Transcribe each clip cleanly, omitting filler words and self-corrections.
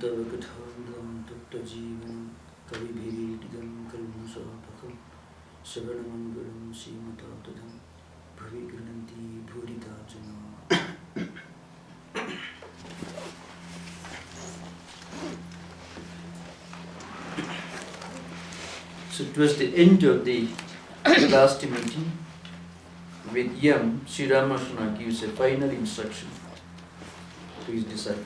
Tava Kathamritam Tatta Jivanam Kavibhiridam Kalmusapakam Savanamangalam Simatatatam Bhavi Bhurita Jana. So it was the end of the last meeting. With Yam, Sri Ramakrishna gives a final instruction to his disciple.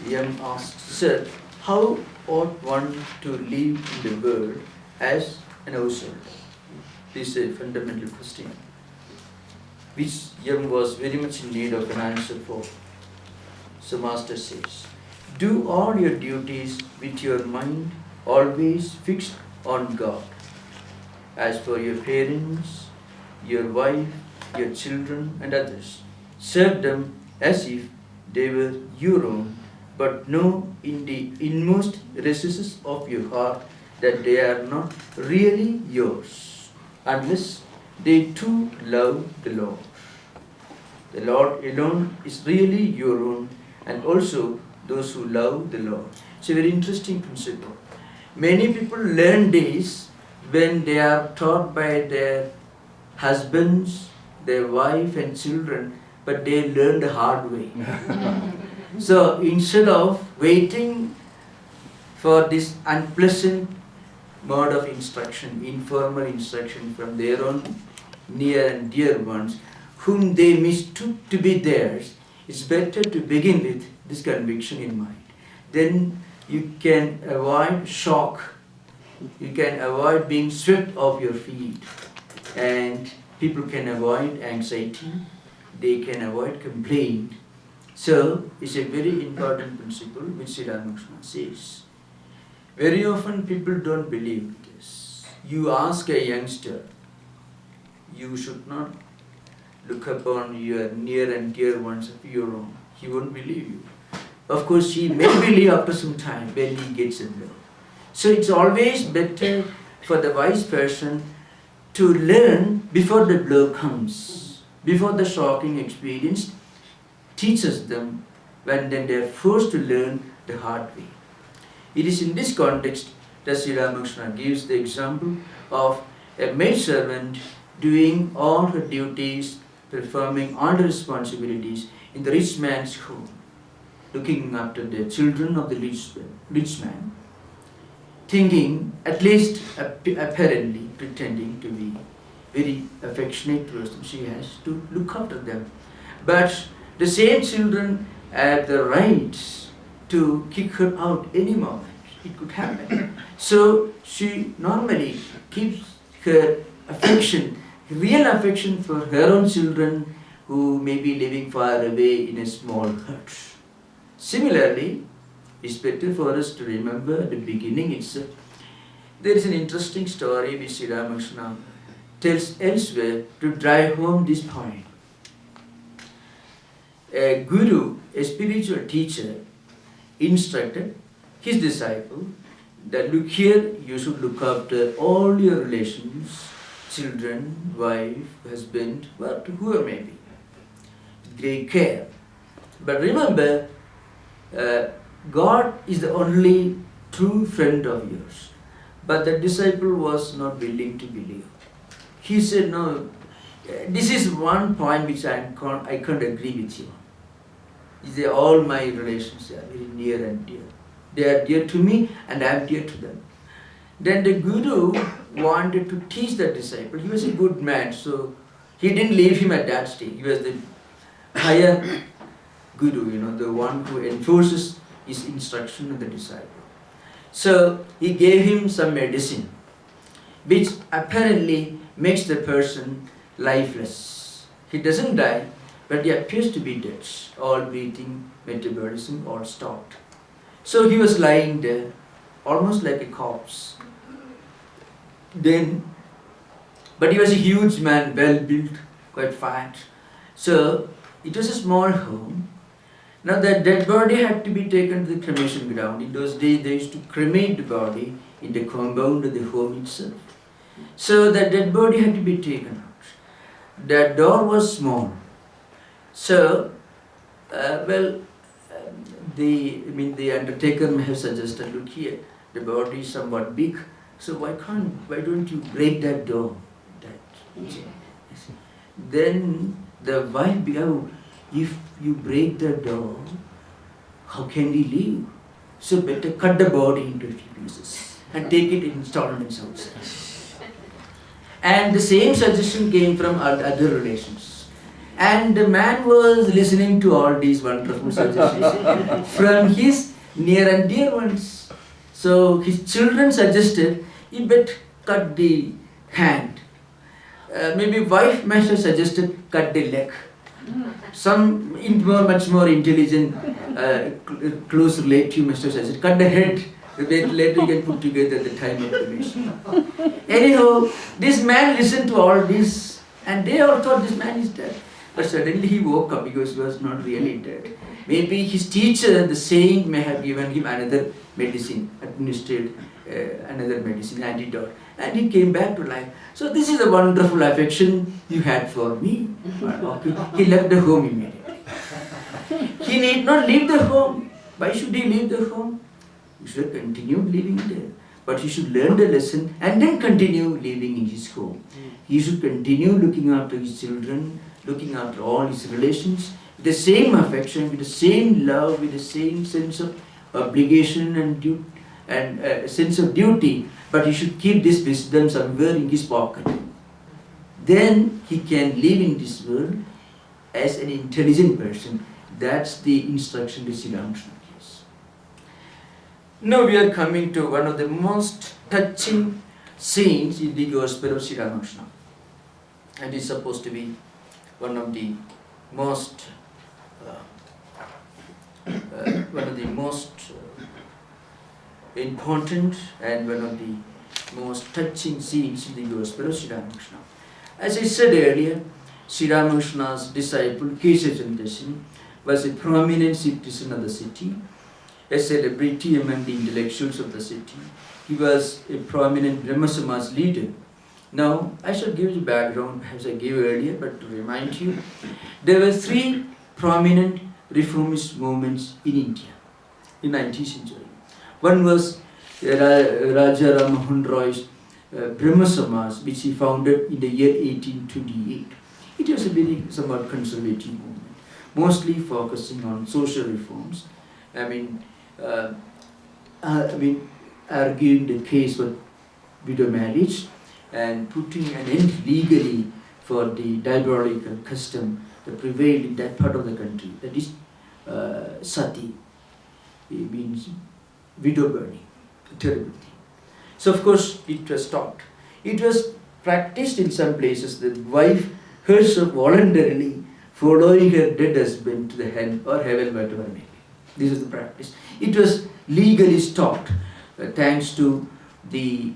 Yam asks, Sir, how ought one to live in the world as an outsider? This is a fundamental question, which Yam was very much in need of an answer for. So Master says, do all your duties with your mind always fixed on God. As for your parents, your wife, your children and others, serve them as if they were your own, but know in the inmost recesses of your heart that they are not really yours, unless they too love the Lord. The Lord alone is really your own, and also those who love the Lord. It's a very interesting principle. Many people learn this when they are taught by their husbands, their wife and children, but they learn the hard way. So instead of waiting for this unpleasant mode of instruction, informal instruction from their own near and dear ones, whom they mistook to be theirs, it's better to begin with this conviction in mind. Then you can avoid shock, you can avoid being swept off your feet, and people can avoid anxiety, they can avoid complaint. So it's a very important principle which Sri Ramakrishna says. Very often people don't believe this. You ask a youngster, you should not look upon your near and dear ones of your own. He won't believe you. Of course, he may believe after some time when he gets a blow. So it's always better for the wise person to learn before the blow comes, before the shocking experience teaches them, when then they are forced to learn the hard way. It is in this context that Sri Ramakrishna gives the example of a maidservant doing all her duties, performing all the responsibilities in the rich man's home, looking after the children of the rich man, thinking, at least apparently pretending to be very affectionate towards them. She has to look after them. But the same children have the right to kick her out any moment. It could happen. So she normally keeps her affection, real affection for her own children who may be living far away in a small hut. Similarly, it's better for us to remember the beginning itself. There is an interesting story which Sri Ramakrishna tells elsewhere to drive home this point. A guru, a spiritual teacher, instructed his disciple that look here, you should look after all your relations, children, wife, husband, whoever may be, with great care. But remember, God is the only true friend of yours. But the disciple was not willing to believe. He said, no, this is one point which I can't agree with you. He said, all my relations are very near and dear. They are dear to me and I am dear to them. Then the guru wanted to teach the disciple. He was a good man, so he didn't leave him at that stage. He was the higher guru, the one who enforces his instruction on the disciple. So he gave him some medicine, which apparently makes the person lifeless. He doesn't die, but he appears to be dead. All breathing, metabolism, all stopped. So he was lying there, almost like a corpse. But he was a huge man, well built, quite fat. So it was a small home. Now the dead body had to be taken to the cremation ground. In those days they used to cremate the body in the compound of the home itself. So the dead body had to be taken out. The door was small. So, the undertaker may have suggested, look here, the body is somewhat big, so why don't you break that door? Then the wife began, if you break the door, how can we live? So better cut the body into a few pieces and take it in installments outside. And the same suggestion came from other relations. And the man was listening to all these wonderful suggestions from his near and dear ones. So his children suggested, you better cut the hand. Maybe wife might have suggested, cut the leg. Some much more intelligent, close relative must have suggested, cut the head. Later you can put together the time of cremation. Anyhow, this man listened to all this, and they all thought this man is dead. But suddenly he woke up because he was not really dead. Maybe his teacher, the saint, may have given him another medicine, administered another medicine, antidote, and he came back to life. So this is the wonderful affection you had for me. Okay. He left the home immediately. He need not leave the home. Why should he leave the home? He should continue living there. But he should learn the lesson and then continue living in his home. He should continue looking after his children, looking after all his relations, with the same affection, with the same love, with the same sense of obligation and sense of duty. But he should keep this wisdom somewhere in his pocket. Then he can live in this world as an intelligent person. That's the instruction that Sri Ramakrishna gives. Now we are coming to one of the most touching scenes in the Gospel of Sri Ramakrishna. And it's supposed to be one of the most important and one of the most touching scenes in the Gospel of Sri Ramakrishna. As I said earlier, Sri Ramakrishna's disciple Kesha Chandrasen was a prominent citizen of the city, a celebrity among the intellectuals of the city. He was a prominent Brahma Samaj leader. Now, I shall give you background as I gave earlier, but to remind you, there were three prominent reformist movements in India in 19th century. One was Raja Ram Mohan Roy's Brahma Samaj, which he founded in the year 1828. It was a very somewhat conservative movement, mostly focusing on social reforms. Arguing the case for widow marriage and putting an end legally for the diabolical custom that prevailed in that part of the country, that is sati. It means widow burning, a terrible thing. So of course it was stopped. It was practiced in some places, the wife herself voluntarily following her dead husband to the hell or heaven, whatever it may be. This is the practice. It was legally stopped thanks to the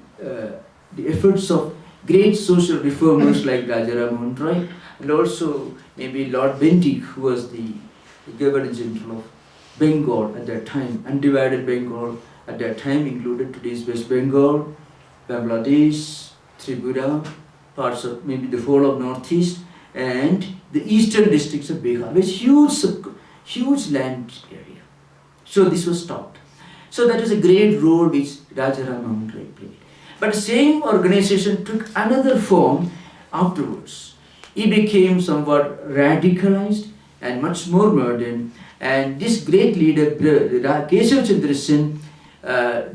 efforts of great social reformers like Raja Ram Mohan Roy, and also maybe Lord Bentinck, who was the Governor General of Bengal at that time. Undivided Bengal at that time included today's West Bengal, Bangladesh, Tripura, parts of maybe the whole of Northeast, and the eastern districts of Bihar. It was huge land area. So this was stopped. So that was a great role which Raja Ram Mohan Roy played. But the same organization took another form afterwards. It became somewhat radicalized and much more modern. And this great leader, Keshav Chandrasen,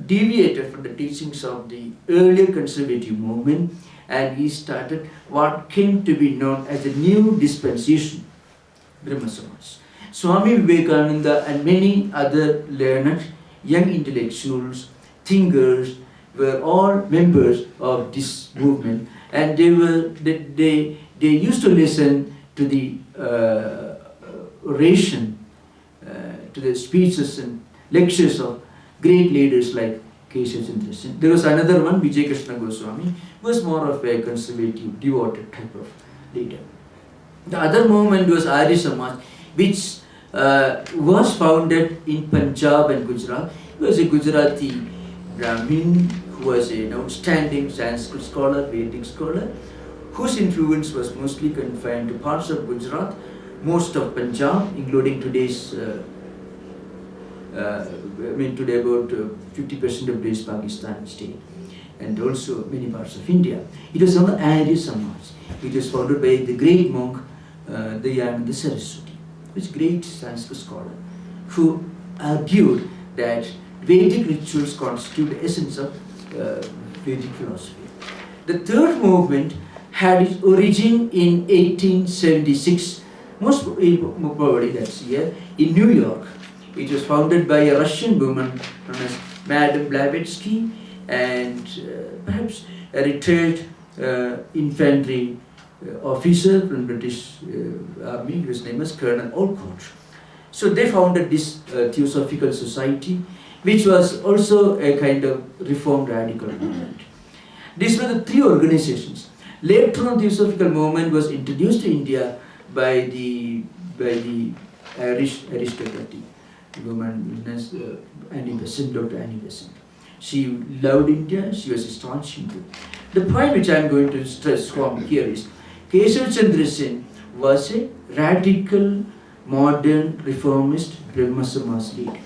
deviated from the teachings of the earlier conservative movement, and he started what came to be known as the new dispensation, Brahma Samaj. Swami Vivekananda and many other learned young intellectuals, thinkers, were all members of this movement, and they used to listen to the oration, to the speeches and lectures of great leaders like Kesha Chandrasen. There was another one, Vijay Krishna Goswami, who was more of a conservative, devoted type of leader. The other movement was Arya Samaj, which was founded in Punjab and Gujarat. He was a Gujarati Brahmin who was an outstanding Sanskrit scholar, Vedic scholar, whose influence was mostly confined to parts of Gujarat, most of Punjab, including today's today about 50% of this Pakistan state, and also many parts of India. It was on the Arya Samaj. It was founded by the great monk Dayananda Saraswati, which great Sanskrit scholar, who argued that Vedic rituals constitute the essence of Vedic philosophy. The third movement had its origin in 1876, most probably that's here, in New York. It was founded by a Russian woman known as Madame Blavatsky and perhaps a retired infantry officer from British Army, his name was Colonel Olcott. So they founded this Theosophical Society, which was also a kind of reformed radical movement. These were the three organizations. Later on, the Theosophical movement was introduced to India by the Irish aristocratic woman known as Annie Besant, Dr. Annie Besant. She loved India, she was a staunch Hindu. The point which I am going to stress from here is Keshav Chandra Sen was a radical, modern, reformist Brahma Samaj leader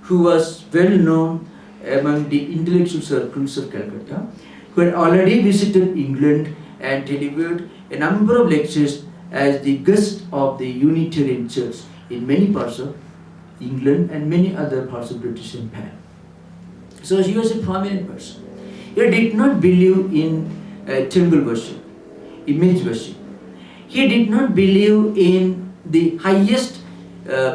who was well known among the intellectual circles of Calcutta, who had already visited England and delivered a number of lectures as the guest of the Unitarian Church in many parts of England and many other parts of British Empire. So he was a prominent person. He did not believe in temple worship, image worship. He did not believe in the highest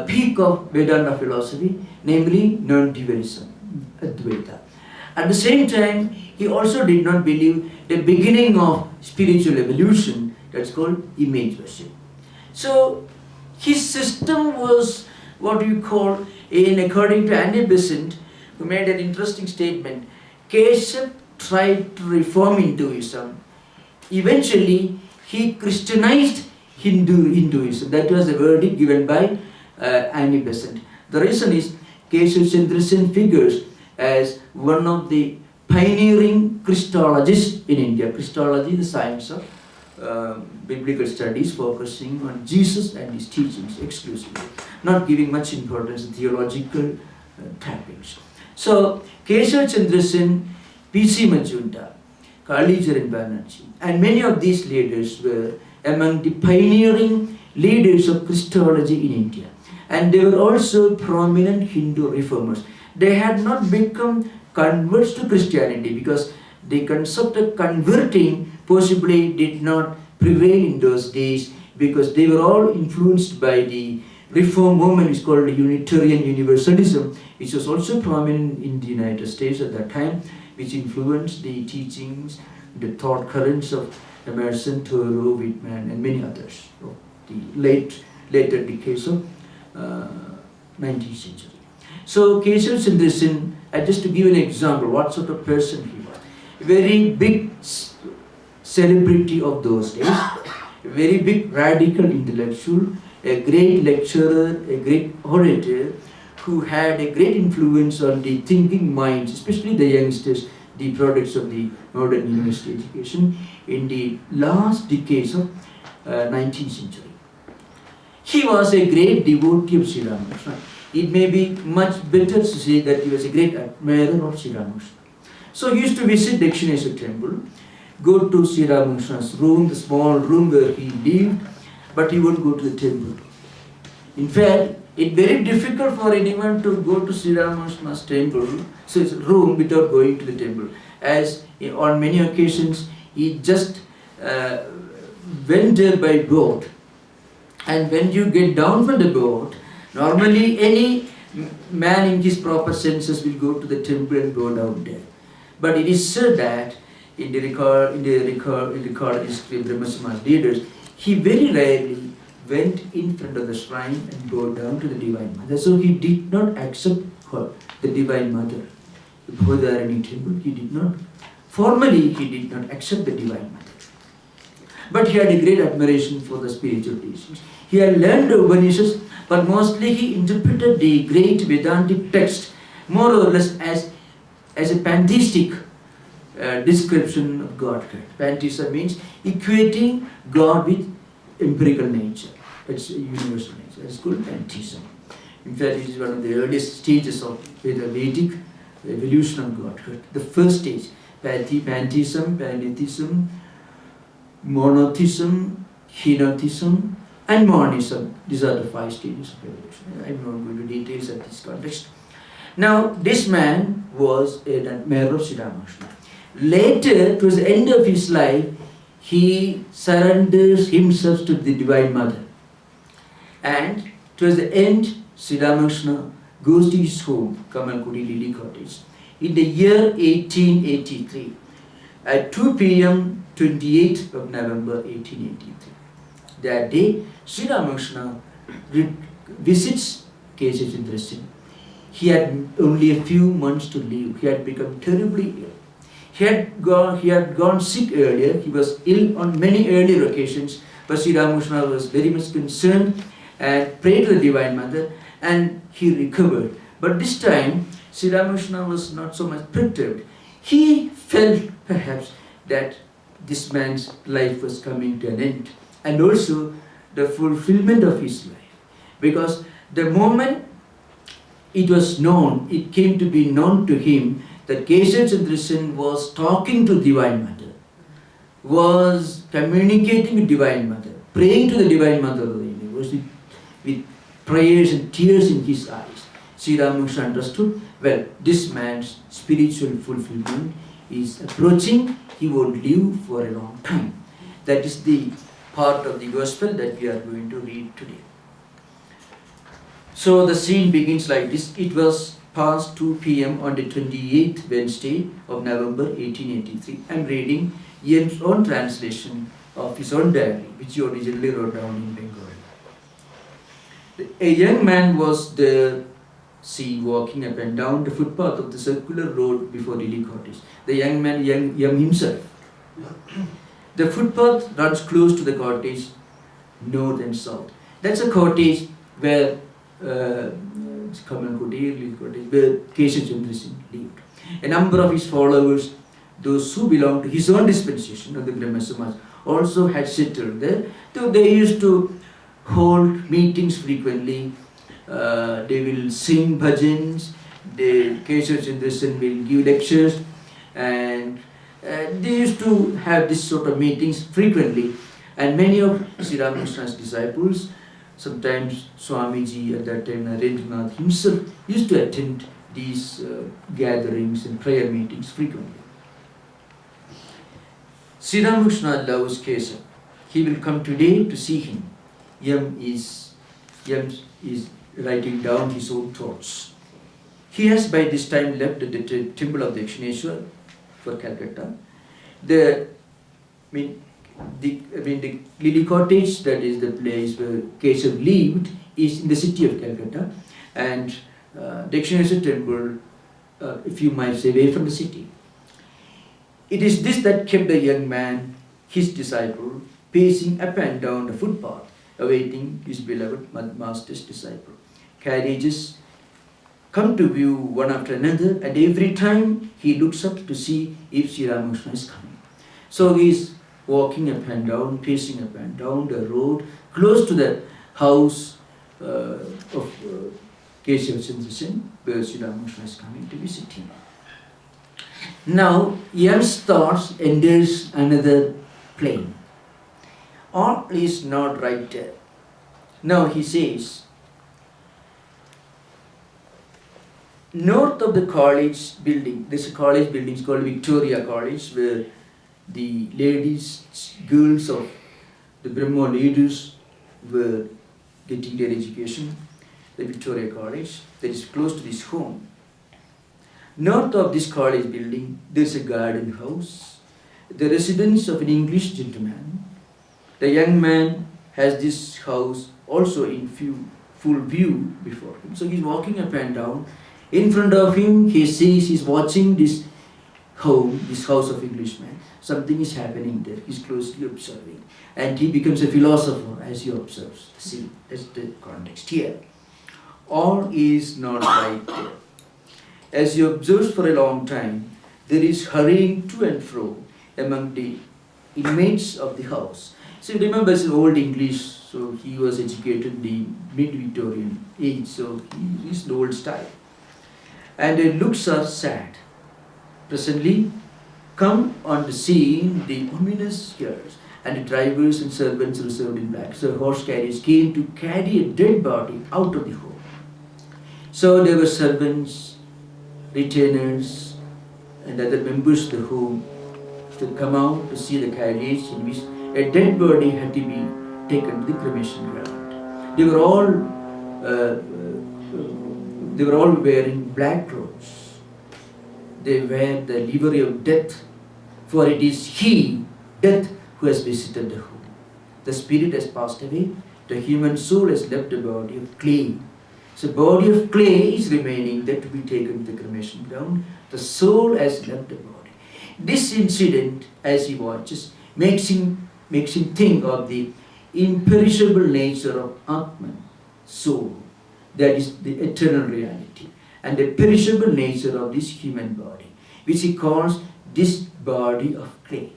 peak of Vedanta philosophy, namely non-dualism, Advaita. At the same time, he also did not believe the beginning of spiritual evolution, that's called image worship. So his system was what you call, according to Annie Besant, who made an interesting statement, Keshav tried to reform Hinduism. Eventually, he Christianized Hinduism. That was the verdict given by Annie Besant. The reason is Keshav Chandra Sen figures as one of the pioneering Christologists in India. Christology, the science of biblical studies focusing on Jesus and his teachings exclusively, not giving much importance to theological trappings. So, Keshav Chandra Sen, P.C. Majumdar, Kalicharan Banerjee, and many of these leaders were among the pioneering leaders of Christology in India. And they were also prominent Hindu reformers. They had not become converts to Christianity because the concept of converting possibly did not prevail in those days because they were all influenced by the reform movement, which is called Unitarian Universalism, which was also prominent in the United States at that time, which influenced the teachings, the thought currents of Emerson, Thoreau, Whitman, and many others of the later decades of 19th century. So Keshav Chandra Sen, just to give an example, what sort of person he was. A very big celebrity of those days, a very big radical intellectual, a great lecturer, a great orator, who had a great influence on the thinking minds, especially the youngsters, the products of the modern university education in the last decades of 19th century. He was a great devotee of Sri Ramakrishna. It may be much better to say that he was a great admirer of Sri Ramakrishna. So he used to visit Dakshineshwar temple, go to Sri Ramakrishna's room, the small room where he lived, but he wouldn't go to the temple. In fact, it's very difficult for anyone to go to Sri Ramakrishna's temple, so his room, without going to the temple. As on many occasions, he just went there by boat. And when you get down from the boat, normally any man in his proper senses will go to the temple and go down there. But it is said that in the recorded history of Brahma Samaj leaders, he very rarely went in front of the shrine and go down to the Divine Mother. So he did not accept her, the Divine Mother. The Bodharani temple, he did not, formally he did not accept the Divine Mother. But he had a great admiration for the spiritual teachings. He had learned the Upanishads, but mostly he interpreted the great Vedantic text more or less as a pantheistic description of Godhead. Pantheism means equating God with empirical nature. It's a universal nature. It's called pantheism. In fact, it is one of the earliest stages of the Vedic evolution of Godhead. The first stage, pantheism, pantheism, monotheism, henotheism, and monism. These are the 5 stages of evolution. I am not going to details at this context. Now, this man was an admirer of Sri Ramakrishna. Later, towards the end of his life, he surrenders himself to the Divine Mother. And towards the end, Sri Ramakrishna goes to his home, Kamalkudi Lily Cottage, in the year 1883, at 2 p.m., 28th of November 1883. That day, Sri Ramakrishna visits Keshav Chandra Singh. He had only a few months to live. He had become terribly ill. He had gone sick earlier. He was ill on many earlier occasions, but Sri Ramakrishna was very much concerned and prayed to the Divine Mother, and he recovered. But this time, Sri Ramakrishna was not so much perturbed. He felt perhaps that this man's life was coming to an end, and also the fulfillment of his life. Because the moment it came to be known to him that Keshav Chandra Singh was talking to Divine Mother, was communicating with Divine Mother, praying to the Divine Mother of the universe with prayers and tears in his eyes. Sri Ramakrishna understood, well, this man's spiritual fulfillment is approaching. He won't live for a long time. That is the part of the Gospel that we are going to read today. So the scene begins like this. It was past 2 p.m. on the 28th Wednesday of November 1883. I am reading Ian's own translation of his own diary, which he originally wrote down in Bengali. A young man was there seen walking up and down the footpath of the circular road before Lily Cottage. The young man, young himself. The footpath runs close to the cottage, north and south. That's a cottage where it's Lily Cottage, where Keshav Chandra Singh lived. A number of his followers, those who belonged to his own dispensation of the Brahma Samaj, also had settled there. So they used to hold meetings frequently. They will sing bhajans, Keshav Chandra Singh will give lectures, and they used to have this sort of meetings frequently. And many of Sri Ramakrishna's disciples, sometimes Swamiji at that time, Mahendra Nath himself, used to attend these gatherings and prayer meetings frequently. Sri Ramakrishna loves Keshav. He will come today to see him. Yam is writing down his own thoughts. He has by this time left the temple of the Dakshineshwar for Calcutta. The Lily Cottage, that is the place where Keshav lived, is in the city of Calcutta, and Dakshineshwar temple a few miles away from the city. It is this that kept the young man, his disciple, pacing up and down the footpath, awaiting his beloved master's disciple. Carriages come to view one after another, and every time he looks up to see if Sri Ramakrishna is coming. So he is walking up and down, pacing up and down the road, close to the house of Keshav Chandra Singh, where Sri Ramakrishna is coming to visit him. Now, Yam's thoughts enters another plane. All is not right there. Now he says, north of the college building, there's a college building called Victoria College, where the ladies, girls of the Brahmo leaders were getting their education. The Victoria College, that is close to this home. North of this college building, there's a garden house, the residence of an English gentleman. The young man has this house also in full view before him. So he's walking up and down. In front of him, he sees, he's watching this home, this house of Englishman. Something is happening there. He's closely observing. And he becomes a philosopher as he observes. See, that's the context here. All is not right there. As he observes for a long time, there is hurrying to and fro among the inmates of the house. So remember, it's old English, so he was educated in the mid-Victorian age, so he is the old style. And the looks are sad. Presently, come on the scene the ominous years, and the drivers and servants reserved in black. So horse carriers came to carry a dead body out of the home. So there were servants, retainers, and other members of the home to come out to see the carriage in which a dead body had to be taken to the cremation ground. They were all wearing black clothes. They wear the livery of death, for it is he, death, who has visited the home. The spirit has passed away, the human soul has left a body of clay. So body of clay is remaining there to be taken to the cremation ground. The soul has left the body. This incident, as he watches, makes him think of the imperishable nature of Atman, soul, that is the eternal reality, and the perishable nature of this human body, which he calls this body of clay.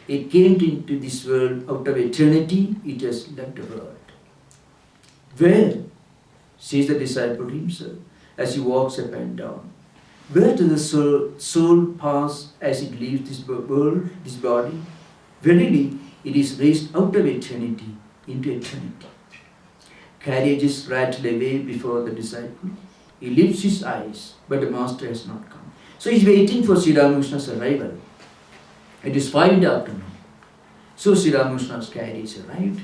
It came into this world out of eternity, it has left the world. Where, says the disciple himself, as he walks up and down, where does the soul pass as it leaves this world, this body? Verily, it is raised out of eternity into eternity. Carriages rattle away before the disciple. He lifts his eyes, but the master has not come. So he is waiting for Sri Ramakrishna's arrival. It is 5 in the afternoon. So Sri Ramakrishna's carriage arrived.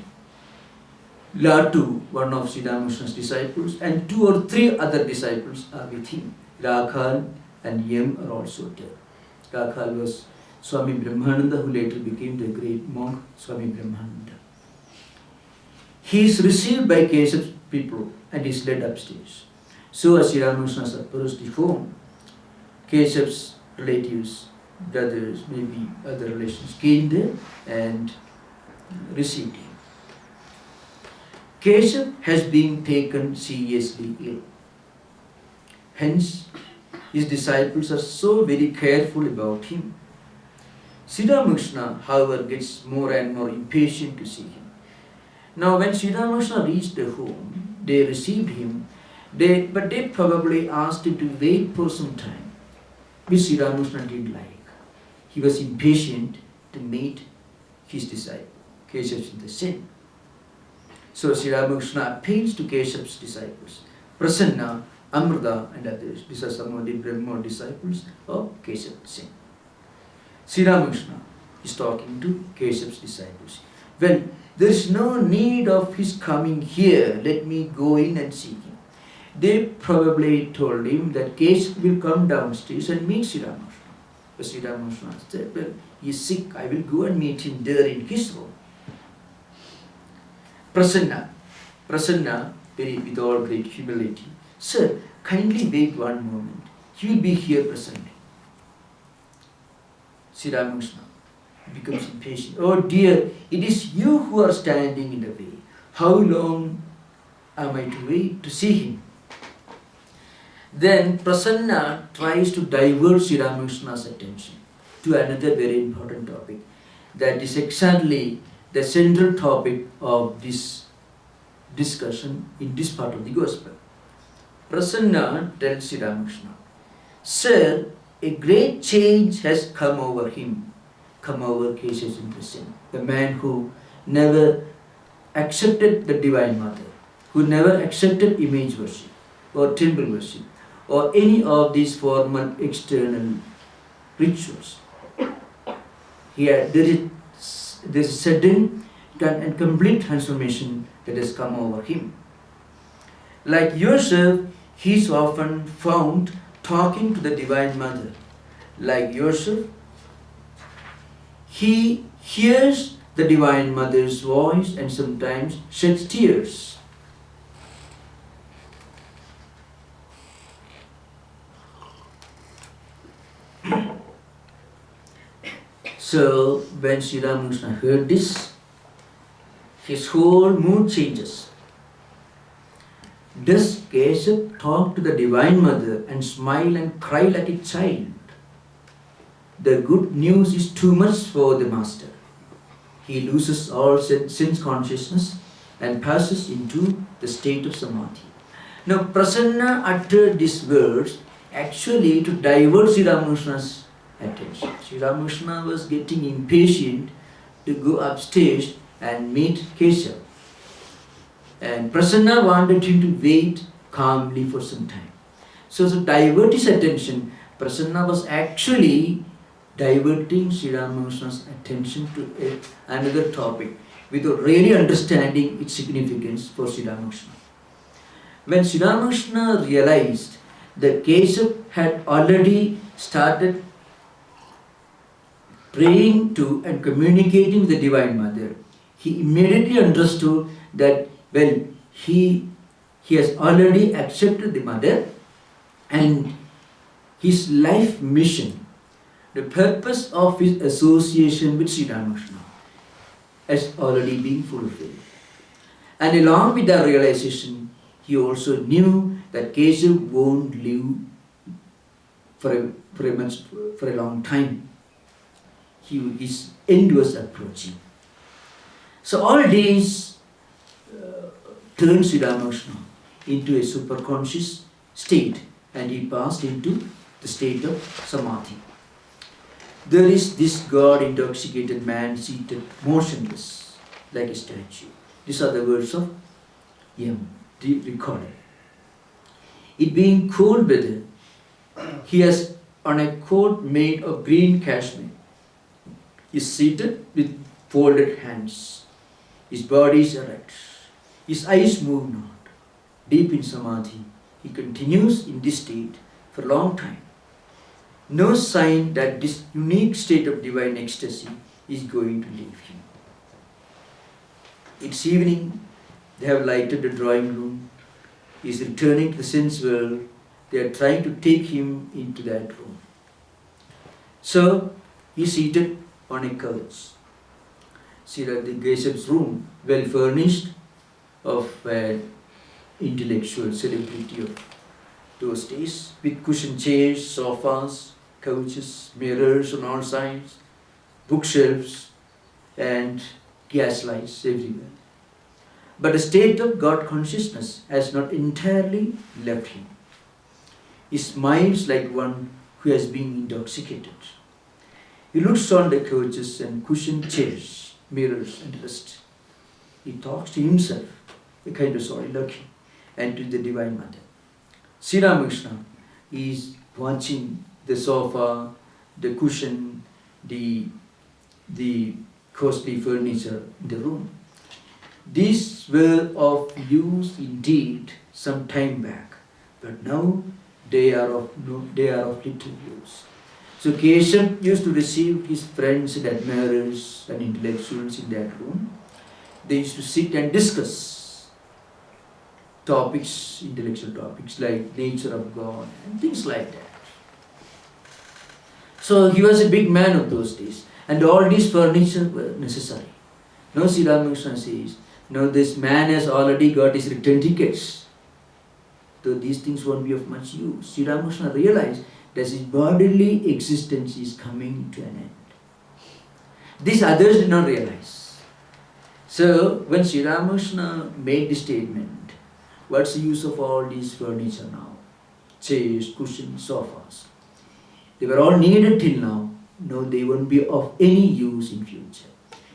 Latu, one of Sri Ramakrishna's disciples, and 2 or 3 other disciples are with him. Rakhal and Yem are also there. Rakhal was Swami Brahmananda, who later became the great monk Swami Brahmananda. He is received by Keshav's people and is led upstairs. So as Sri Ramakrishna approached the home, Keshav's relatives, brothers, maybe other relations, came there and received him. Keshav has been taken seriously ill. Hence, his disciples are so very careful about him. Sri Ramakrishna, however, gets more and more impatient to see him. Now, when Sri Ramakrishna reached the home, they received him, but they probably asked him to wait for some time, which Sri Ramakrishna didn't like. He was impatient to meet his disciple, Keshav in the sin. So Sri Ramakrishna appeals to Keshav's disciples, Prasanna, Amrita and others. These are some of the Brahmo disciples of Keshav Singh. Sri Ramakrishna is talking to Keshav's disciples. Well, there is no need of his coming here. Let me go in and see him. They probably told him that Keshav will come downstairs and meet Sri Ramakrishna. But Sri Ramakrishna said, well, he is sick. I will go and meet him there in his room. Prasanna, with all great humility, sir, kindly wait one moment. He will be here presently. Sri Ramakrishna becomes impatient. Oh dear, it is you who are standing in the way. How long am I to wait to see him? Then Prasanna tries to divert Sri Ramakrishna's attention to another very important topic. That is exactly the central topic of this discussion in this part of the Gospel. Prasanna tells Sri Ramakrishna, sir, a great change has come over him, come over Keshav Singh, the man who never accepted the Divine Mother, who never accepted image worship or temple worship or any of these formal external rituals. Here there is a sudden and complete transformation that has come over him. Like yourself, he is often found talking to the Divine Mother. Like yourself, he hears the Divine Mother's voice and sometimes sheds tears. So when Sri Ramakrishna heard this, his whole mood changes. Does Keshav talk to the Divine Mother and smile and cry like a child? The good news is too much for the master. he loses all sense consciousness and passes into the state of samadhi. Now Prasanna uttered these words actually to divert Sri Ramakrishna's attention. Sri Ramakrishna was getting impatient to go upstairs and meet Keshav. And Prasanna wanted him to wait calmly for some time. So to divert his attention, Prasanna was actually diverting Sri Ramakrishna's attention to another topic without really understanding its significance for Sri Ramakrishna. When Sri Ramakrishna realized that Keshav had already started praying to and communicating with the Divine Mother, he immediately understood that, well, he has already accepted the Mother, and his life mission, the purpose of his association with Sri Ramakrishna, has already been fulfilled. And along with that realization, he also knew that Keshav won't live for a long time. His end was approaching. So all these turned Sri Ramakrishna into a superconscious state, and he passed into the state of samadhi. There is this God-intoxicated man seated motionless like a statue. These are the words of Yam, the recorder. It being cold weather, he has on a coat made of green cashmere. He is seated with folded hands. His body is erect. His eyes move not. Deep in samadhi, he continues in this state for a long time. No sign that this unique state of divine ecstasy is going to leave him. It's evening. They have lighted the drawing room. He is returning to the sense world. They are trying to take him into that room. So he is seated on a couch. See that the Keshav's room, well furnished, of an intellectual celebrity of those days, with cushioned chairs, sofas, couches, mirrors on all sides, bookshelves, and gas lights everywhere. But the state of God consciousness has not entirely left him. He smiles like one who has been intoxicated. He looks on the couches and cushioned chairs, mirrors, and rest. He talks to himself, a kind of soliloquy, and to the Divine Mother. Sri Ramakrishna is watching the sofa, the cushion, the costly furniture in the room. These were of use indeed some time back, but now they are of little use. So Keshav used to receive his friends and admirers and intellectuals in that room. They used to sit and discuss topics, intellectual topics like nature of God and things like that. So he was a big man of those days, and all these furniture were necessary. Now Sri Ramakrishna says, now this man has already got his return tickets, so these things won't be of much use. Sri Ramakrishna realized that his bodily existence is coming to an end. These others did not realize. So when Sri Ramakrishna made the statement, what's the use of all these furniture now? Chairs, cushions, sofas. They were all needed till now. No, they won't be of any use in future.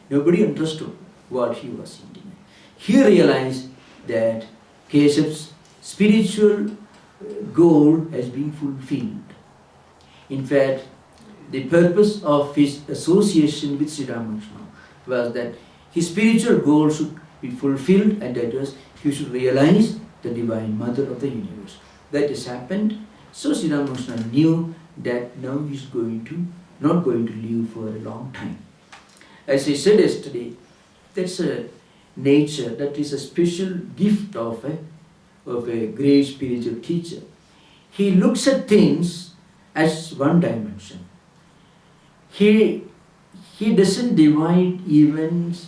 Nobody understood what he was hinting at. He realized that Keshav's spiritual goal has been fulfilled. In fact, the purpose of his association with Sri Ramakrishna was that his spiritual goal should be fulfilled, and that was he should realize the Divine Mother of the universe. That has happened. So Sri Ramakrishna knew that now he is not going to live for a long time. As I said yesterday, that's a nature, that is a special gift of a great spiritual teacher. He looks at things as one dimension. He doesn't divide events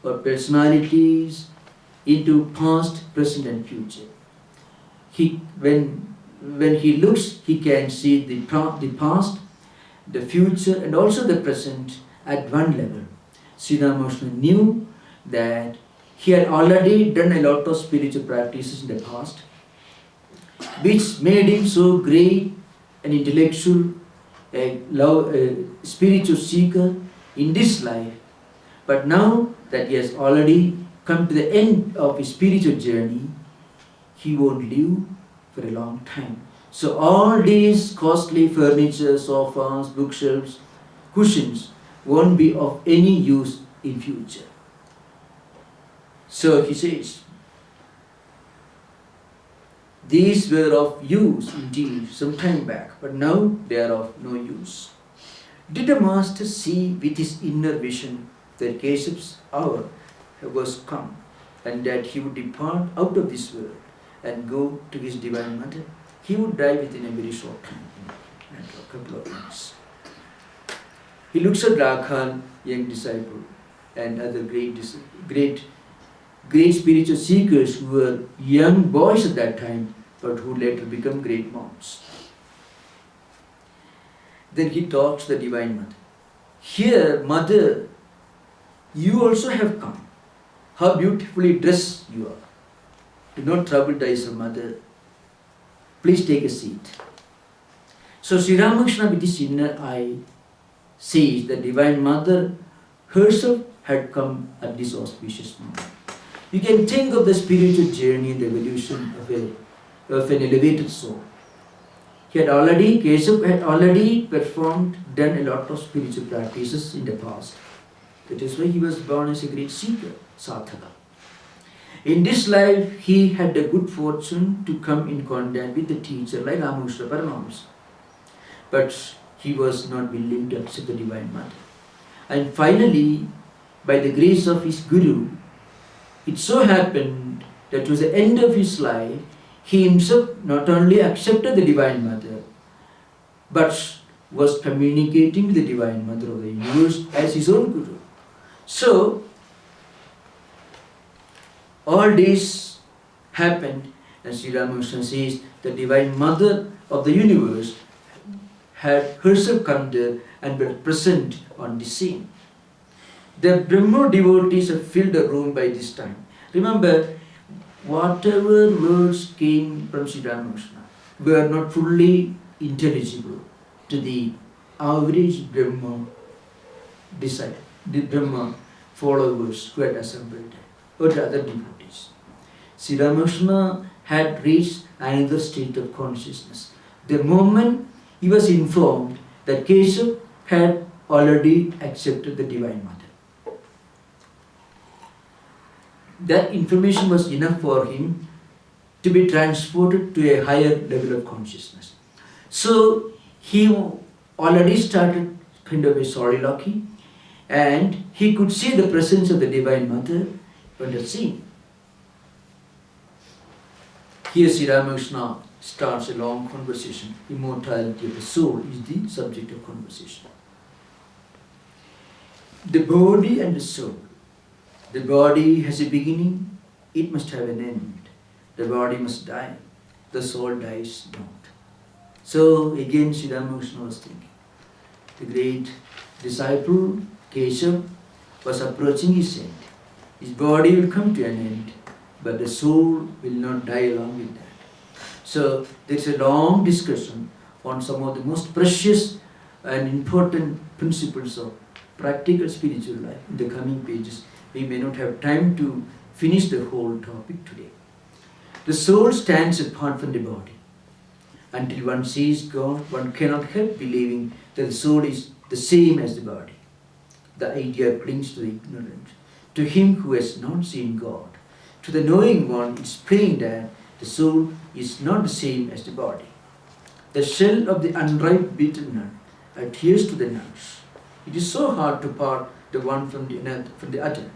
or personalities into past, present and future. When he looks, he can see the past, the future and also the present at one level. Sri Ramakrishna knew that he had already done a lot of spiritual practices in the past, which made him so great an intellectual, a spiritual seeker in this life. But now that he has already come to the end of his spiritual journey, he won't live for a long time. So all these costly furniture, sofas, bookshelves, cushions won't be of any use in future. So he says, these were of use indeed some time back, but now they are of no use. Did the master see with his inner vision that Keshav's hour was come, and that he would depart out of this world and go to his Divine Mother? He would die within a very short time, in a couple of months. He looks at Rakhal, young disciple, and other great spiritual seekers who were young boys at that time, but who later become great monks. Then he talks to the Divine Mother. Here, Mother, you also have come. How beautifully dressed you are. Do not trouble thyself, Mother. Please take a seat. So Sri Ramakrishna with his inner eye says the Divine Mother herself had come at this auspicious moment. You can think of the spiritual journey and the evolution of an elevated soul. Keshav had already done a lot of spiritual practices in the past. That is why he was born as a great seeker, sadhaka. In this life, he had the good fortune to come in contact with a teacher like Ramakrishna Paramahamsa. But he was not willing to accept the Divine Mother. And finally, by the grace of his Guru, it so happened that towards the end of his life, he himself not only accepted the Divine Mother, but was communicating with the Divine Mother of the universe as his own Guru. So, all this happened, and Sri Ramakrishna says the Divine Mother of the universe had herself come there and were present on the scene. The Brahmo devotees have filled the room by this time. Remember, whatever words came from Sri Ramakrishna were not fully intelligible to the average Brahmo disciple, the Brahma followers who had assembled or the other devotees. Sri Ramakrishna had reached another state of consciousness. The moment he was informed that Keshav had already accepted the Divine Mother. That information was enough for him to be transported to a higher level of consciousness. So he already started kind of a soliloquy, and he could see the presence of the Divine Mother on the scene. Here Sri Ramakrishna starts a long conversation. Immortality of the soul is the subject of conversation. The body and the soul. The body has a beginning, it must have an end. The body must die, the soul dies not. So again Sri Ramakrishna was thinking. The great disciple Keshav was approaching his end. His body will come to an end, but the soul will not die along with that. So there is a long discussion on some of the most precious and important principles of practical spiritual life in the coming pages. We may not have time to finish the whole topic today. The soul stands apart from the body. Until one sees God, one cannot help believing that the soul is the same as the body. The idea clings to the ignorant. To him who has not seen God, to the knowing one, it's plain that the soul is not the same as the body. The shell of the unripe beetle nut adheres to the nuts. It is so hard to part the one from the other.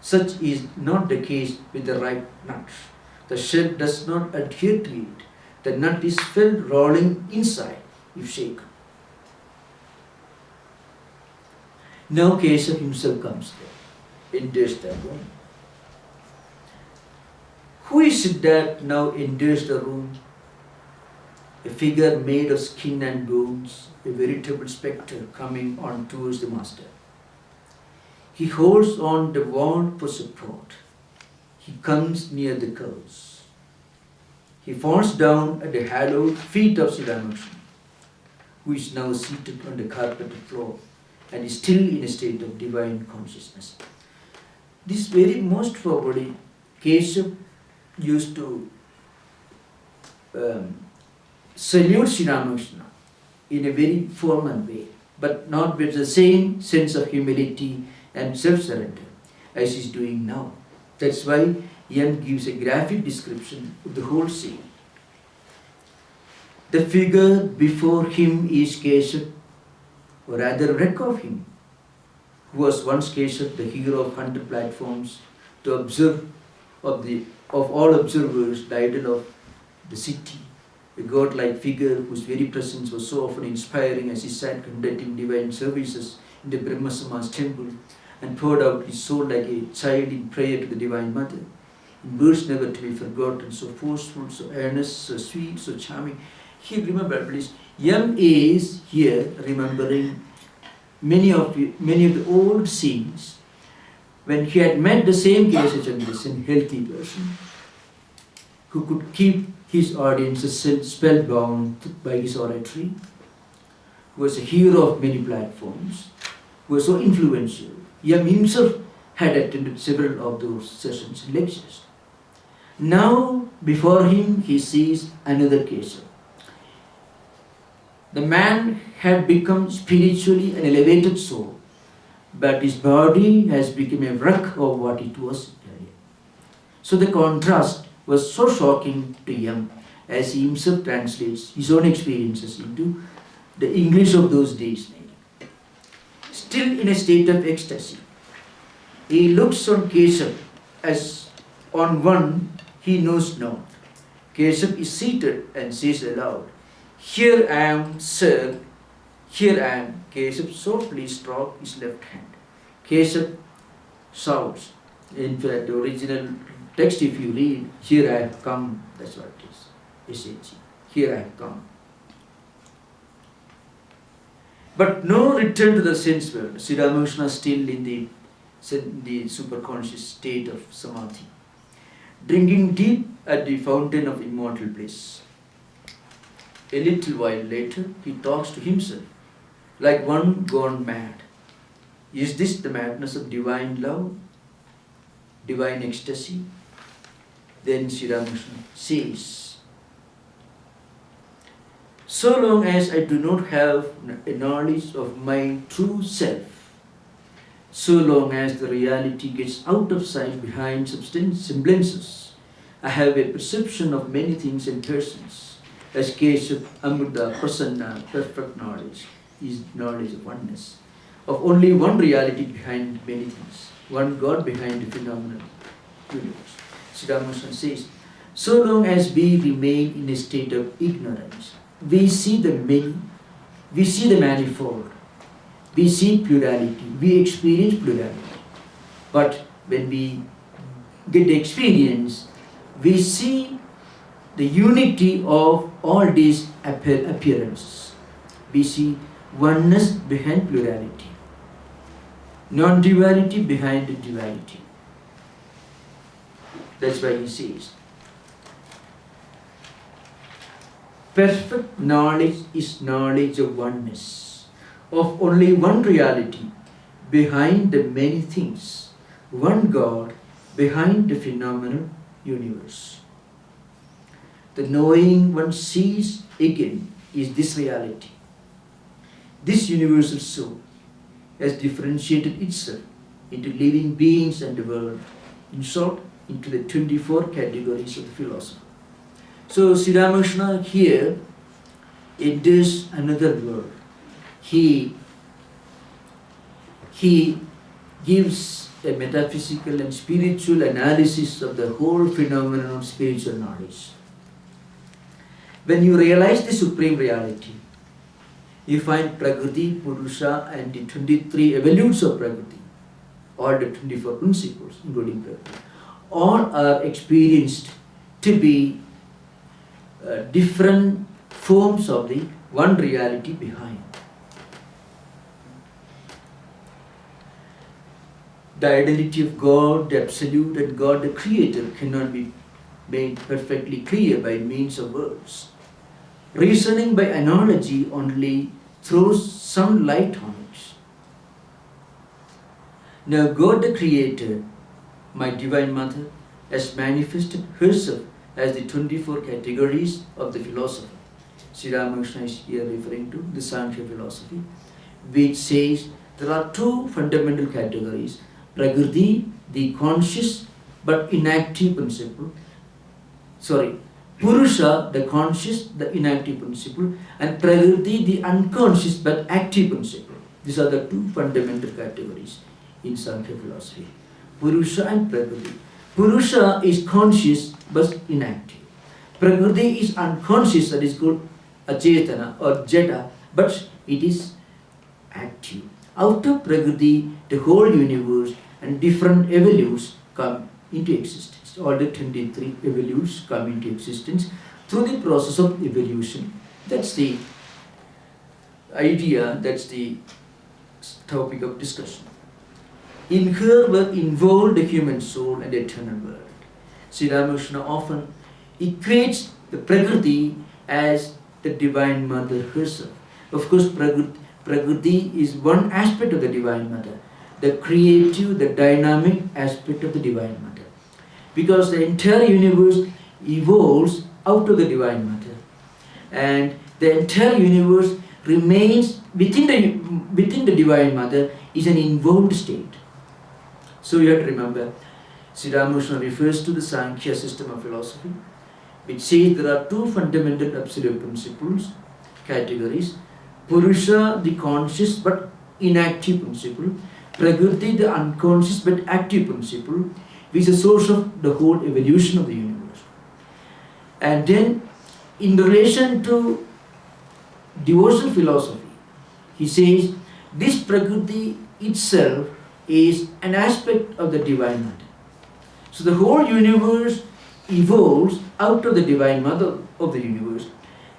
Such is not the case with the ripe nuts. The shell does not adhere to it. The nut is felt rolling inside if shaken. Now Keshav himself comes there, enters the room. Who is it that now enters the room? A figure made of skin and bones, a veritable spectre coming on towards the master. He holds on the wall for support. He comes near the curves. He falls down at the hallowed feet of Sri Ramakrishna, who is now seated on the carpeted floor and is still in a state of divine consciousness. This very most probably Keshav used to salute Sri Ramakrishna in a very formal way, but not with the same sense of humility and self-surrender as he's doing now. That's why Yam gives a graphic description of the whole scene. The figure before him is Keshav, or rather a wreck of him, who was once Keshav, the hero of 100 platforms, to observe of all observers, the idol of the city, a godlike figure whose very presence was so often inspiring as he sat conducting divine services in the Brahma Samaj temple and poured out his soul like a child in prayer to the Divine Mother, in words never to be forgotten, so forceful, so earnest, so sweet, so charming. He remembered, please, Yam is here remembering many of the old scenes when he had met the same Keshav, the same healthy person, who could keep his audiences spellbound by his oratory, who was a hero of many platforms, who was so influential. Yam himself had attended several of those sessions and lectures. Now, before him, he sees another Keshav. The man had become spiritually an elevated soul, but his body has become a wreck of what it was earlier. So the contrast was so shocking to Yam as he himself translates his own experiences into the English of those days. Still in a state of ecstasy, he looks on Keshav as on one he knows not. Keshav is seated and says aloud, "Here I am, sir, here I am." Keshav softly strokes his left hand. Keshav shouts. In fact, the original text, if you read, "Here I have come," that's what it is. S-H-E. Here I have come. But no return to the sense world. Sri Ramakrishna is still in the superconscious state of samadhi, drinking deep at the fountain of immortal bliss. A little while later, he talks to himself like one gone mad. Is this the madness of divine love, divine ecstasy? Then Sri Ramakrishna says, "So long as I do not have a knowledge of my true self, so long as the reality gets out of sight behind semblances, I have a perception of many things and persons. As Keshav, Amrita, Prasanna, perfect knowledge is knowledge of oneness, of only one reality behind many things, one God behind the phenomenal universe." Sri Ramakrishna says, so long as we remain in a state of ignorance, we see the many, we see the manifold, we see plurality, we experience plurality. But when we get the experience, we see the unity of all these appearances. We see oneness behind plurality, non-duality behind the duality. That's why he says, perfect knowledge is knowledge of oneness, of only one reality behind the many things, one God behind the phenomenal universe. The knowing one sees again is this reality. This universal soul has differentiated itself into living beings and the world, in short, into the 24 categories of the philosopher. So Sri Ramakrishna here enters another world. He gives a metaphysical and spiritual analysis of the whole phenomenon of spiritual knowledge. When you realize the supreme reality, you find Prakriti, Purusha and the 23 evolutes of Prakriti, all the 24 principles, including Prakriti, all are experienced to be different forms of the one reality behind. the identity of God, the Absolute, and God the Creator cannot be made perfectly clear by means of words. Reasoning by analogy only throws some light on it. Now God the Creator, my Divine Mother, has manifested herself as the 24 categories of the philosophy. Sri Ramakrishna is here referring to the Sankhya philosophy, which says there are two fundamental categories: Prakriti, the conscious but inactive principle, Purusha, the conscious, the inactive principle, and Prakriti, the unconscious but active principle. These are the two fundamental categories in Sankhya philosophy: Purusha and Prakriti. Purusha is conscious but inactive. Prakriti is unconscious, that is called Achetana or Jeta, but it is active. Out of Prakriti, the whole universe and different evolutes come into existence. All the 23 evolutes come into existence through the process of evolution. That's the idea, that's the topic of discussion. In her were involved the human soul and the eternal world. Sri Ramakrishna often equates the Prakriti as the Divine Mother herself. Of course, Prakriti is one aspect of the Divine Mother, the creative, the dynamic aspect of the Divine Mother. Because the entire universe evolves out of the Divine Mother, and the entire universe remains within the Divine Mother is an involved state. So you have to remember, Sri Ramakrishna refers to the Sankhya system of philosophy, which says there are two fundamental absolute principles, categories: Purusha, the conscious but inactive principle; Prakriti, the unconscious but active principle, which is the source of the whole evolution of the universe. And then, in relation to devotional philosophy, he says this Prakriti itself is an aspect of the Divine Mother. So the whole universe evolves out of the Divine Mother of the universe,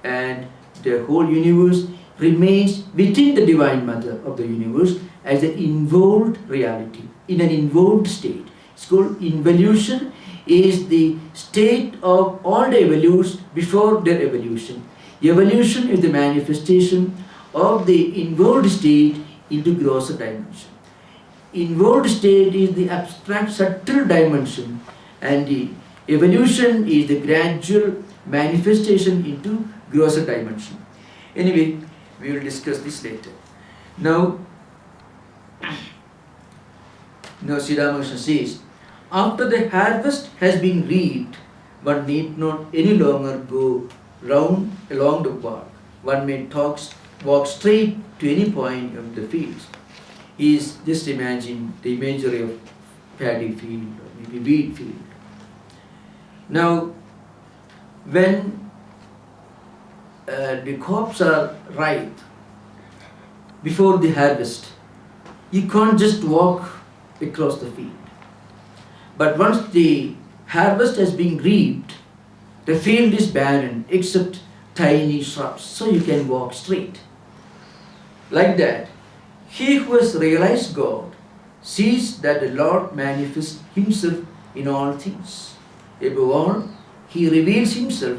and the whole universe remains within the Divine Mother of the universe as an involved reality, in an involved state. It's called involution, is the state of all the evolutes before their evolution. Evolution is the manifestation of the involved state into grosser dimension. Involved state is the abstract subtle dimension, and the evolution is the gradual manifestation into grosser dimension. Anyway, we will discuss this later. Now Sri Ramakrishna says, after the harvest has been reaped, one need not any longer go round along the path. One may walk straight to any point of the fields. Is just imagine the imagery of paddy field or maybe wheat field. Now, when the crops are ripe before the harvest, you can't just walk across the field. But once the harvest has been reaped, the field is barren except tiny shrubs, so you can walk straight. Like that, he who has realized God sees that the Lord manifests himself in all things. Above all, he reveals himself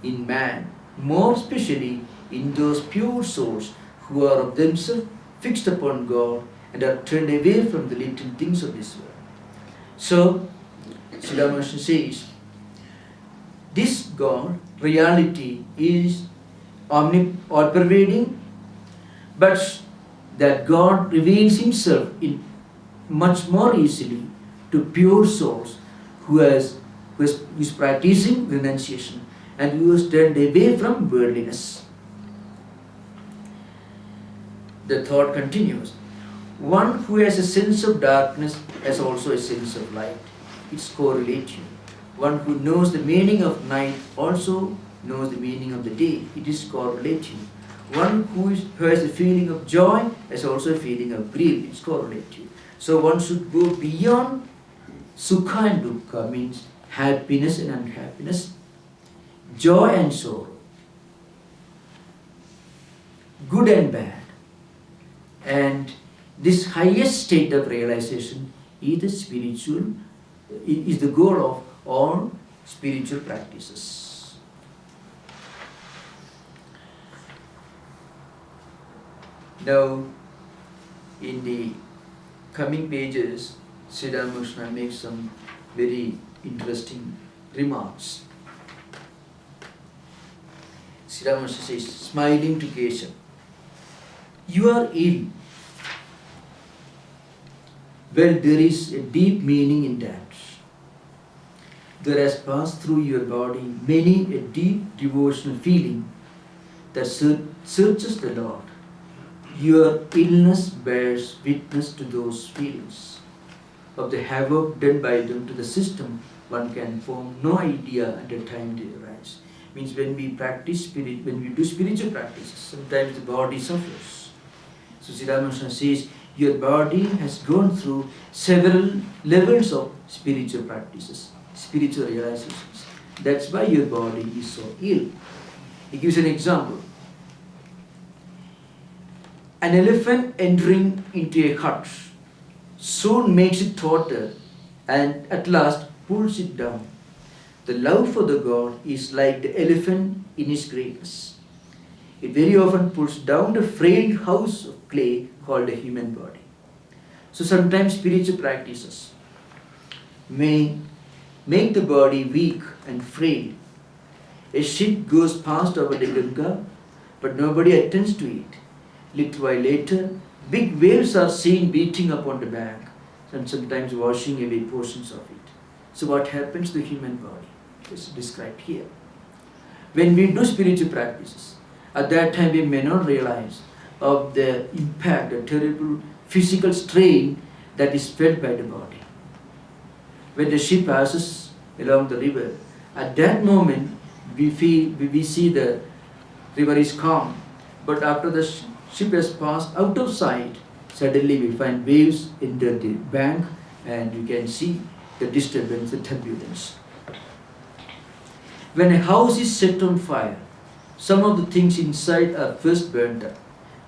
in man, more especially in those pure souls who are of themselves fixed upon God and are turned away from the little things of this world. So, Sri Ramakrishna says, this God, reality, is all-pervading, but that God reveals himself in much more easily to pure souls who is practicing renunciation and who is turned away from worldliness. The thought continues. One who has a sense of darkness has also a sense of light. It's correlative. One who knows the meaning of night also knows the meaning of the day. It is correlative. One who has a feeling of joy has also a feeling of grief. It's correlative. So one should go beyond sukha and dukkha, means happiness and unhappiness, joy and sorrow, good and bad. And This highest state of realization is the spiritual, is the goal of all spiritual practices. Now, in the coming pages, Sri Ramakrishna makes some very interesting remarks. Sri Ramakrishna says, smiling to Keshav, "You are ill." Well, there is a deep meaning in that. There has passed through your body many a deep devotional feeling that searches the Lord. Your illness bears witness to those feelings. Of the havoc done by them to the system, one can form no idea at the time they arise. Means when we practice spirit, when we do spiritual practices, sometimes the body suffers. So Sri Ramakrishna says, your body has gone through several levels of spiritual practices, spiritual realizations. That's why your body is so ill. He gives an example. An elephant entering into a hut soon makes it totter and at last pulls it down. The love for the God is like the elephant in his greatness. It very often pulls down the frail house of clay called the human body. So sometimes spiritual practices may make the body weak and frail. A ship goes past over the Ganga, but nobody attends to it. Little while later, big waves are seen beating upon the bank and sometimes washing away portions of it. So what happens to the human body? It's described here. When we do spiritual practices, at that time we may not realize of the impact, the terrible physical strain that is felt by the body. When the ship passes along the river, at that moment we see the river is calm, but after the ship has passed out of sight, suddenly we find waves enter the bank and you can see the disturbance, the turbulence. When a house is set on fire, some of the things inside are first burnt up.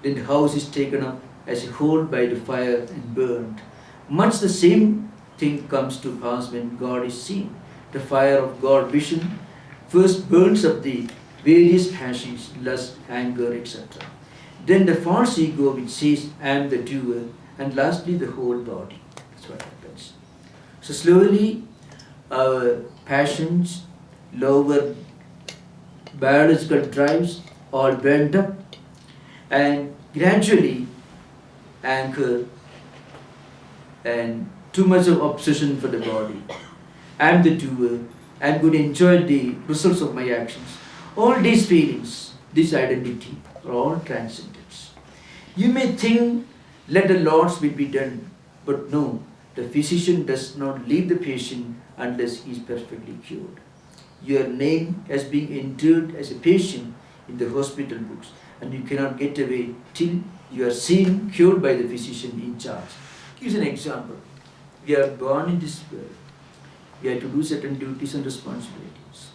Then the house is taken up as a whole by the fire and burned. Much the same thing comes to pass when God is seen. The fire of God vision first burns up the various passions, lust, anger, etc. Then the false ego which says, I am the doer, and lastly the whole body. That's what happens. So slowly our passions, lower biological drives all burnt up, and gradually anger and too much of obsession for the body. I am the doer, I am going to enjoy the results of my actions. All these feelings, this identity are all transcendence. You may think, let the Lord's will be done, but no, the physician does not leave the patient unless he is perfectly cured. Your name has been entered as a patient in the hospital books, and you cannot get away till you are seen cured by the physician in charge. Here's an example. We are born in this world. We have to do certain duties and responsibilities.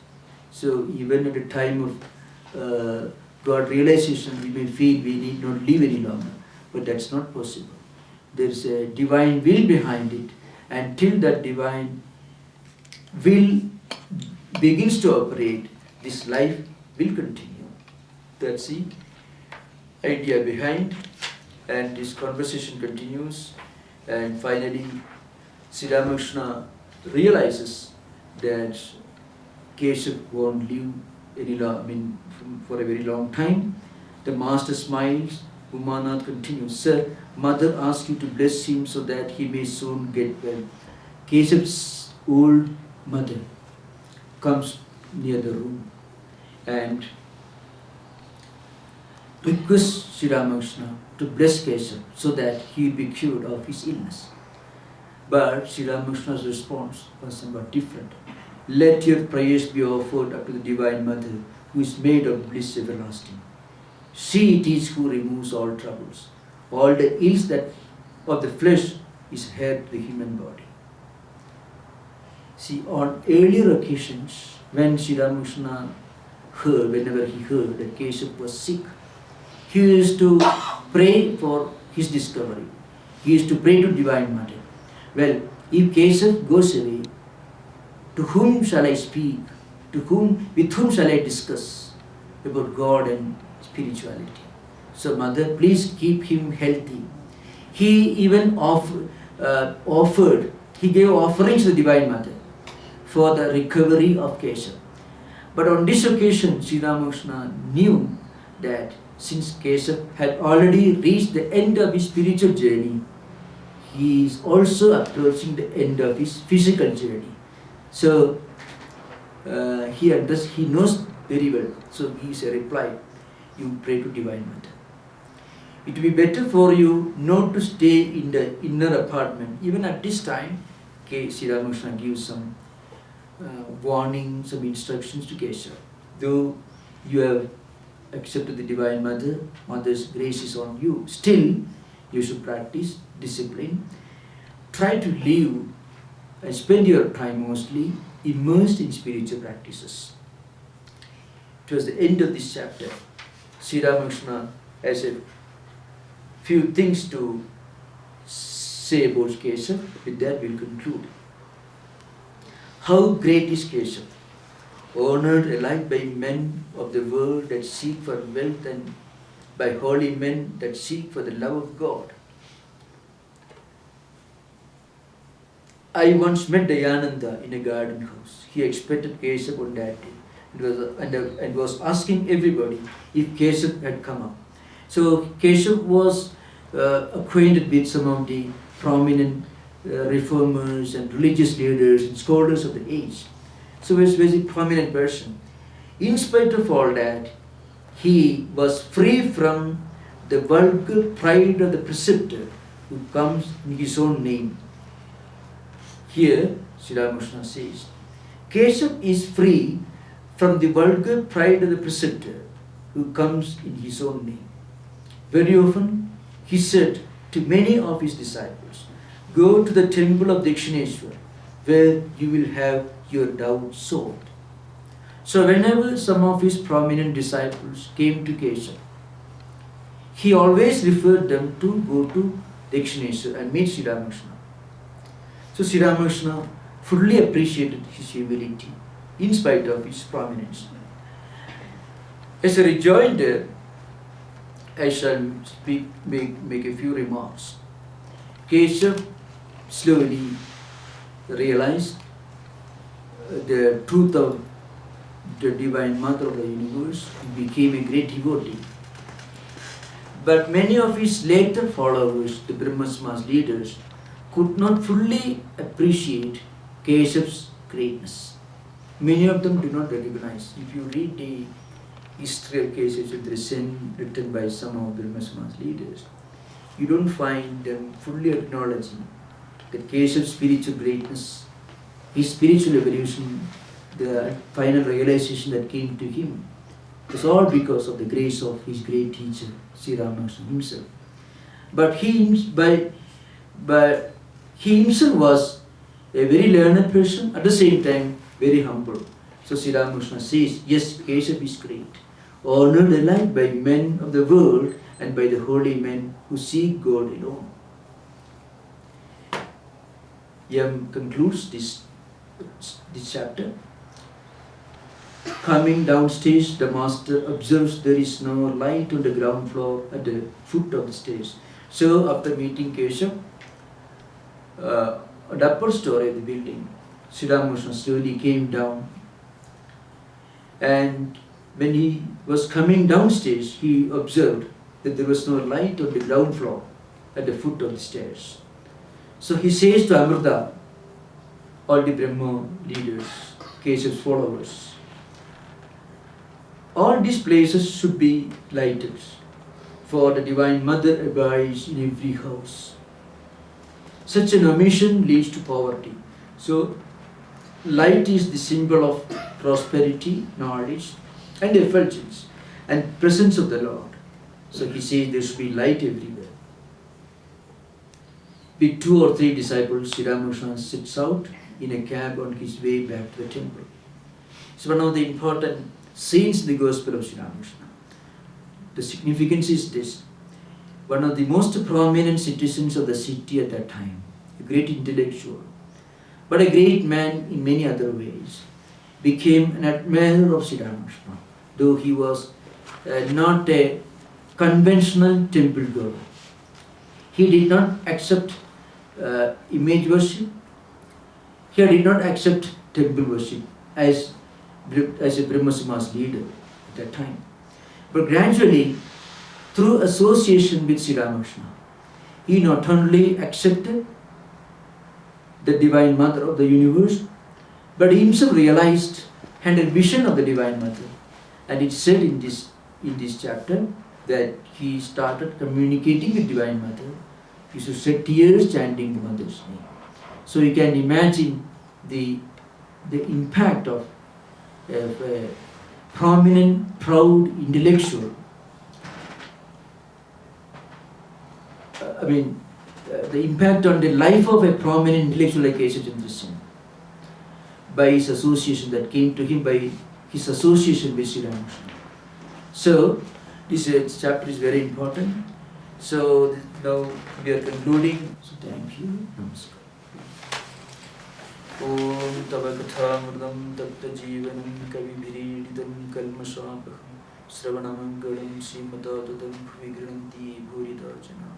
So even at the time of God realization, we may feel we need not live any longer, but that's not possible. There's a divine will behind it, and till that divine will begins to operate, this life will continue. That's the idea behind, and this conversation continues, and finally Sri Ramakrishna realizes that Keshav won't live any long, for a very long time. The master smiles. Umanath continues, Sir, mother asks you to bless him so that he may soon get well. Keshav's old mother comes near the room and requests Sri Ramakrishna to bless Keshav so that he will be cured of his illness. But Sri Ramakrishna's response was somewhat different. Let your prayers be offered up to the Divine Mother, who is made of bliss everlasting. She it is who removes all troubles. All the ills that of the flesh is heir to the human body. See, on earlier occasions, when Sri Ramakrishna heard, whenever he heard that Keshav was sick, he used to pray for his discovery. He used to pray to Divine Mother. Well, if Keshav goes away, to whom shall I speak? With whom shall I discuss about God and spirituality? So Mother, please keep him healthy. He even he gave offerings to the Divine Mother for the recovery of Keshav. But on this occasion, Sri Ramakrishna knew that since Keshav had already reached the end of his spiritual journey, he is also approaching the end of his physical journey. So he knows very well. So he is a reply. You pray to Divine Mother. It will be better for you not to stay in the inner apartment. Even at this time, Sri Ramakrishna gives some warning, some instructions to Keshav. Though you have accepted the Divine Mother, Mother's grace is on you, still you should practice discipline. Try to live and spend your time mostly immersed in spiritual practices. Towards the end of this chapter, Sri Ramakrishna has a few things to say about Keshav. With that we'll conclude. How great is Keshav, honored alike by men of the world that seek for wealth and by holy men that seek for the love of God. I once met Dayananda in a garden house. He expected Keshav on that day and was asking everybody if Keshav had come up. So Keshav was acquainted with some of the prominent reformers and religious leaders and scholars of the age. So he was a very prominent person. In spite of all that, he was free from the vulgar pride of the preceptor who comes in his own name. Here, Sri Ramakrishna says, Keshav is free from the vulgar pride of the preceptor who comes in his own name. Very often, he said to many of his disciples, go to the temple of Dakshineshwar, where you will have your doubt solved. So whenever some of his prominent disciples came to Keshav, he always referred them to go to Dakshineshwar and meet Sri Ramakrishna. So Sri Ramakrishna fully appreciated his humility in spite of his prominence. As a rejoinder, I shall make a few remarks. Keshav slowly realized the truth of the Divine Mother of the universe and became a great devotee. But many of his later followers, the Brahma Samaj leaders, could not fully appreciate Keshav's greatness. Many of them do not recognize. If you read the history of Keshav written by some of the Brahma Samaj leaders, you don't find them fully acknowledging that Keshav's spiritual greatness, his spiritual evolution, the final realization that came to him, was all because of the grace of his great teacher, Sri Ramakrishna himself. But he himself was a very learned person, at the same time very humble. So Sri Ramakrishna says, yes, Keshav is great, honored alike by men of the world and by the holy men who seek God alone. Yam concludes this chapter. Coming downstairs, the master observes there is no light on the ground floor at the foot of the stairs. So after meeting Keshav, on the upper story of the building, Sri Ramakrishna slowly came down, and when he was coming downstairs, he observed that there was no light on the ground floor at the foot of the stairs. So he says to Amrita, all the Brahma leaders, Keshav's followers, all these places should be lighted, for the Divine Mother abides in every house. Such an omission leads to poverty. So light is the symbol of prosperity, knowledge, and effulgence, and presence of the Lord. So he says there should be light everywhere. With 2 or 3 disciples, Sri Ramakrishna sits out in a cab on his way back to the temple. It's one of the important scenes in the Gospel of Sri Ramakrishna. The significance is this. one of the most prominent citizens of the city at that time, a great intellectual, but a great man in many other ways, became an admirer of Sri Ramakrishna, though he was not a conventional temple goer. He did not accept image worship. He did not accept temple worship as a Brahma Samaj leader at that time. But gradually, through association with Sri Ramakrishna, he not only accepted the Divine Mother of the universe, but he himself realized and had a vision of the Divine Mother. And it said in this chapter that he started communicating with Divine Mother. He used to shed tears chanting the Mother's name. So you can imagine the impact of a prominent, proud intellectual. The impact on the life of a prominent intellectual like A.C. Chandra Sen by his association that came to him by his association with Sri Ramakrishna. So this chapter is very important. So now we are concluding. So thank you. Namaskar. Om Tava Kathamritam Tatta Jivanam Kavibhiridam Kalmasapaham Sravanamangalam Srimata Tadam Vigranti Bhuridajana.